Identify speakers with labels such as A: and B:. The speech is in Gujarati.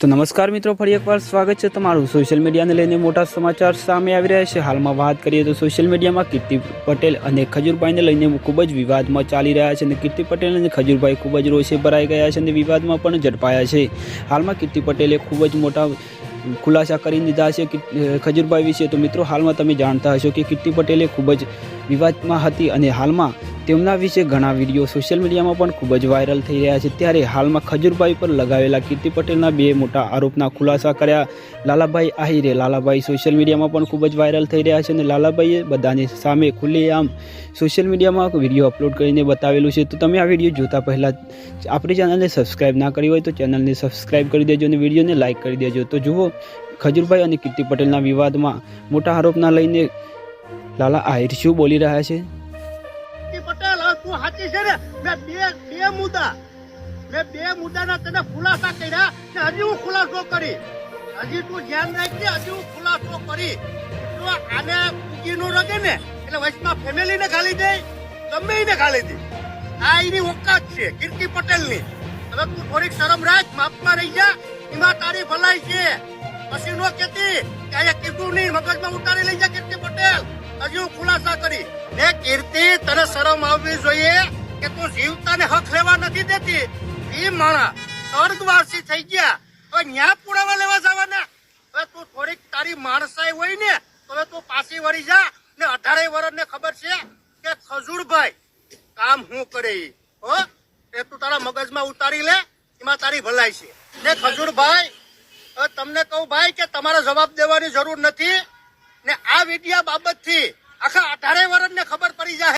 A: તો નમસ્કાર મિત્રો, ફરી એકવાર સ્વાગત છે તમારું। સોશિયલ મીડિયાને લઈને મોટા સમાચાર સામે આવી રહ્યા છે। હાલમાં વાત કરીએ તો સોશિયલ મીડિયામાં કીર્તિ પટેલ અને ખજૂરભાઈને લઈને ખૂબ જ વિવાદમાં ચાલી રહ્યા છે અને કીર્તિ પટેલ અને ખજૂરભાઈ ખૂબ જ રોષે ભરાઈ ગયા છે અને વિવાદમાં પણ ઝડપાયા છે। હાલમાં કીર્તિ પટેલે ખૂબ જ મોટા ખુલાસા કરી દીધા છે ખજૂરભાઈ વિશે। તો મિત્રો, હાલમાં તમે જાણતા હશો કે કીર્તિ પટેલે ખૂબ જ વિવાદમાં હતી અને હાલમાં તેમના વિશે ઘણા વિડીયો સોશિયલ મીડિયામાં પણ ખૂબ જ વાયરલ થઈ રહ્યા છે। ત્યારે હાલમાં ખજૂરભાઈ પર લગાવેલા કીર્તિ પટેલના બે મોટા આરોપના ખુલાસા કર્યા લાલાભાઈ આહિરે। લાલાભાઈ સોશિયલ મીડિયામાં પણ ખૂબ જ વાયરલ થઈ રહ્યા છે અને લાલાભાઈએ બધાની સામે ખુલ્લેઆમ સોશિયલ મીડિયામાં વિડીયો અપલોડ કરીને બતાવેલું છે। તો તમે આ વિડીયો જોતા પહેલાં આપણી ચેનલને સબસ્ક્રાઈબ ના કરી હોય તો ચેનલને સબસ્ક્રાઈબ કરી દેજો અને વિડીયોને લાઇક કરી દેજો। તો જુઓ, ખજૂરભાઈ અને કીર્તિ પટેલના વિવાદમાં મોટા આરોપના લઈને લાલા આહિર શું બોલી રહ્યા છે।
B: સાચી છે ને, મેં બે મુદ્દાના તને ખુલાસા કર્યા ને હજી હું ખુલાસો કરી, હજી તું ધ્યાન રાખજે, હજી હું ખુલાસો કરી તો આને પૂગીનું રગે ને એટલે વચમાં ફેમિલીને ગાલી દે, ગમે એને ગાલી દે। આ એની ઓકાત છે કીર્તિ પટેલની। હવે તું થોડીક શરમ રાખ, માપમાં રહી જા, એમાં તારી ભલાઈ છે। પછી નો કેતી કે અહીંયા કીધું નહીં, મગજમાં ઉતારી લઈ જા કીર્તિ પટેલ। હજી હું ખુલાસા કરી ને કીર્તિ, તને શરમ આવવી જોઈએ કે તું જીવતાને હક લેવા નથી દેતી। એ માણા સ્વર્ગવાસી થઈ ગયા, હવે ન્યા પુરાવા લેવા જવાના। હવે તું થોડીક તારી માણસાઈ હોય ને તો હવે તું પાછી વળી જા ને 18 વર્ષને ખબર છે કે ખજૂરભાઈ કામ હું કરે હો એ તું તારા મગજમાં ઉતારી લે, એમાં તારી ભલાઈ છે ને ખજૂરભાઈ। હવે તમને કહું ભાઈ કે તમારે જવાબ દેવાની જરૂર નથી ને આ વિડિયા બાબતથી આખા 18 વર્ષને ખબર પડી જાય।